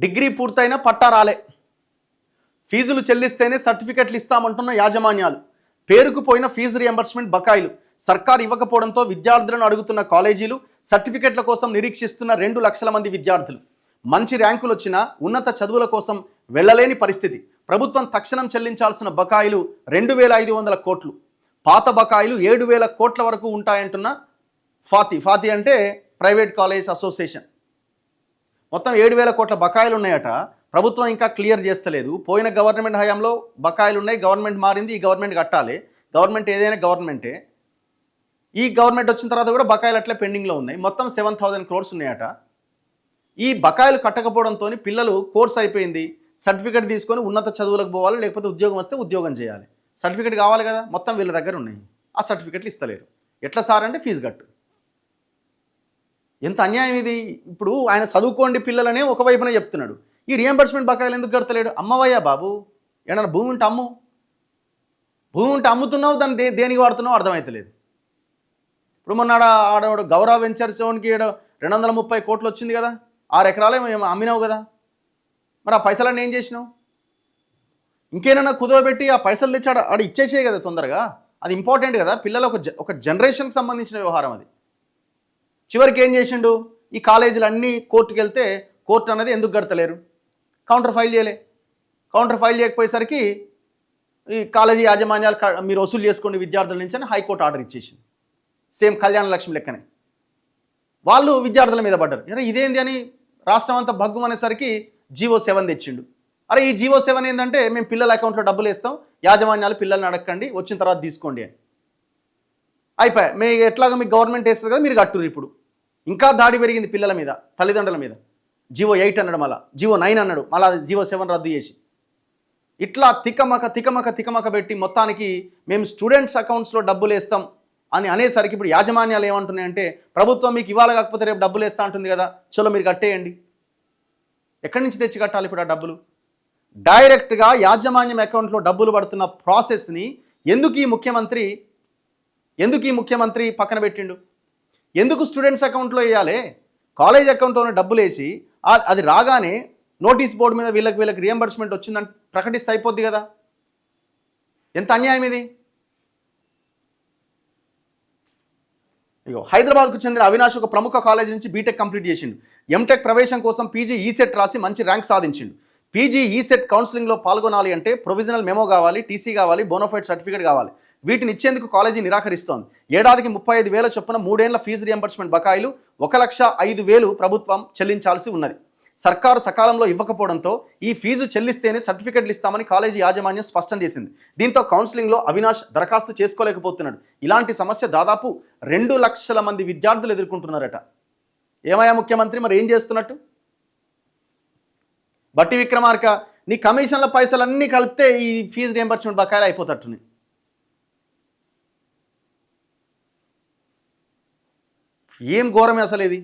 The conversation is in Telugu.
డిగ్రీ పూర్తయిన పట్టా రాలే, ఫీజులు చెల్లిస్తేనే సర్టిఫికెట్లు ఇస్తామంటున్న యాజమాన్యాలు, పేరుకుపోయిన ఫీజు రియంబర్స్మెంట్ బకాయిలు, సర్కారు ఇవ్వకపోవడంతో విద్యార్థులను అడుగుతున్న కాలేజీలు, సర్టిఫికెట్ల కోసం నిరీక్షిస్తున్న 2 లక్షల మంది విద్యార్థులు. మంచి ర్యాంకులు వచ్చినా ఉన్నత చదువుల కోసం వెళ్ళలేని పరిస్థితి. ప్రభుత్వం తక్షణం చెల్లించాల్సిన బకాయిలు 2500 కోట్లు, పాత బకాయిలు 7000 కోట్ల వరకు ఉంటాయంటున్న ఫాతి అంటే ప్రైవేట్ కాలేజ్ అసోసియేషన్. మొత్తం 7000 కోట్ల బకాయిలు ఉన్నాయట. ప్రభుత్వం ఇంకా క్లియర్ చేస్తలేదు. పోయిన గవర్నమెంట్ హయాంలో బకాయిలు ఉన్నాయి, గవర్నమెంట్ మారింది, ఈ గవర్నమెంట్ కట్టాలి. గవర్నమెంట్ ఏదైనా గవర్నమెంటే. ఈ గవర్నమెంట్ వచ్చిన తర్వాత కూడా బకాయిలు అట్లే పెండింగ్లో ఉన్నాయి. మొత్తం 7000 crores ఉన్నాయట. ఈ బకాయిలు కట్టకపోవడంతో పిల్లలు కోర్స్ అయిపోయింది, సర్టిఫికేట్ తీసుకొని ఉన్నత చదువులకు పోవాలి, లేకపోతే ఉద్యోగం వస్తే ఉద్యోగం చేయాలి. సర్టిఫికేట్ కావాలి కదా, మొత్తం వీళ్ళ దగ్గర ఉన్నాయి. ఆ సర్టిఫికేట్లు ఇస్తలేరు. ఎట్లా సార్ అంటే ఫీజు కట్టు. ఎంత అన్యాయం ఇది. ఇప్పుడు ఆయన చదువుకోండి పిల్లలనే ఒకవైపునే చెప్తున్నాడు. ఈ రియంబర్స్మెంట్ బకాయిలు ఎందుకు కడతలేడు? అమ్మవయ్యా బాబు, ఏమన్నా భూమి ఉంటే అమ్ము. భూమి ఉంటే అమ్ముతున్నావు, దాన్ని దేనికి వాడుతున్నావు అర్థమవుతలేదు. ఇప్పుడు మొన్న ఆడవాడు గౌరవ వెంచర్స్ ఓన్కి 230 కోట్లు వచ్చింది కదా, 6 ఎకరాలే అమ్మినావు కదా. మరి ఆ పైసలన్నీ ఏం చేసినావు? ఇంకేమైనా కుదవబెట్టి ఆ పైసలు తెచ్చి ఆడ ఇచ్చేసే కదా తొందరగా. అది ఇంపార్టెంట్ కదా, పిల్లల ఒక జనరేషన్కి సంబంధించిన వ్యవహారం అది. చివరికి ఏం చేసిండు? ఈ కాలేజీలు అన్నీ కోర్టుకు వెళ్తే కోర్టు అనేది ఎందుకు కడతలేరు? కౌంటర్ ఫైల్ చేయలే. కౌంటర్ ఫైల్ చేయకపోయేసరికి ఈ కాలేజీ యాజమాన్యాలు మీరు వసూలు చేసుకోండి విద్యార్థుల నుంచి అని హైకోర్టు ఆర్డర్ ఇచ్చేసింది. సేమ్ కళ్యాణ లక్ష్మి లెక్కనే వాళ్ళు విద్యార్థుల మీద పడ్డారు. అరే ఇదేంది అని రాష్ట్రం అంతా భగ్గు అనేసరికి జీవో 7 తెచ్చిండు. అరే ఈ జీవో 7 ఏంటంటే మేము పిల్లల అకౌంట్లో డబ్బులు వేస్తాం, యాజమాన్యాలు పిల్లల్ని అడగండి, వచ్చిన తర్వాత తీసుకోండి అని. అయిపోయా, మీకు ఎట్లాగా మీకు గవర్నమెంట్ వేస్తుంది కదా, మీరు కట్టుర్రు. ఇప్పుడు ఇంకా దాడి పెరిగింది పిల్లల మీద, తల్లిదండ్రుల మీద. జీవో 8 అన్నాడు, మళ్ళీ జీవో 9 అన్నాడు, మళ్ళీ జీవో 7 రద్దు చేసి ఇట్లా తికమక పెట్టి మొత్తానికి మేము స్టూడెంట్స్ అకౌంట్స్లో డబ్బులు వేస్తాం అని అనేసరికి ఇప్పుడు యాజమాన్యాలు ఏమంటున్నాయంటే ప్రభుత్వం మీకు ఇవాళ కాకపోతే రేపు డబ్బులు వేస్తా ఉంటుంది కదా, చలో మీరు కట్టేయండి. ఎక్కడి నుంచి తెచ్చి కట్టాలి ఇప్పుడు ఆ డబ్బులు? డైరెక్ట్గా యాజమాన్యం అకౌంట్లో డబ్బులు పడుతున్న ప్రాసెస్ని ఎందుకు ఈ ముఖ్యమంత్రి పక్కన పెట్టిండు? ఎందుకు స్టూడెంట్స్ అకౌంట్లో వేయాలి? కాలేజ్ అకౌంట్లోనే డబ్బులు వేసి అది రాగానే నోటీస్ బోర్డు మీద వీళ్ళకి రియంబర్స్మెంట్ వచ్చిందని ప్రకటిస్తే అయిపోద్ది కదా. ఎంత అన్యాయం ఇది. ఇగో హైదరాబాద్కు చెందిన అవినాష్ ఒక ప్రముఖ కాలేజ్ నుంచి బీటెక్ కంప్లీట్ చేసిండు. ఎంటెక్ ప్రవేశం కోసం పీజీ ఈసెట్ రాసి మంచి ర్యాంక్ సాధించిండు. పీజీ ఈసెట్ కౌన్సిలింగ్లో పాల్గొనాలి అంటే ప్రొవిజనల్ మెమో కావాలి, టీసీ కావాలి, బోనోఫైడ్ సర్టిఫికేట్ కావాలి. వీటిని ఇచ్చేందుకు కాలేజీ నిరాకరిస్తోంది. ఏడాదికి 35,000 చొప్పున 3 ఏళ్ల ఫీజు రియంబర్స్మెంట్ బకాయిలు 1,05,000 ప్రభుత్వం చెల్లించాల్సి ఉన్నది. సర్కారు సకాలంలో ఇవ్వకపోవడంతో ఈ ఫీజు చెల్లిస్తేనే సర్టిఫికెట్లు ఇస్తామని కాలేజీ యాజమాన్యం స్పష్టం చేసింది. దీంతో కౌన్సిలింగ్లో అవినాష్ దరఖాస్తు చేసుకోలేకపోతున్నాడు. ఇలాంటి సమస్య దాదాపు 2 లక్షల మంది విద్యార్థులు ఎదుర్కొంటున్నారట. ఏమయ్యా ముఖ్యమంత్రి, మరి ఏం చేస్తున్నట్టు? బట్టి విక్రమార్క, నీ కమిషన్ల పైసలన్నీ కలిపితే ఈ ఫీజు రియంబర్స్మెంట్ బకాయిలు అయిపోతట్టున్నాయి. ఏం ఘోరమే అసలు ఇది.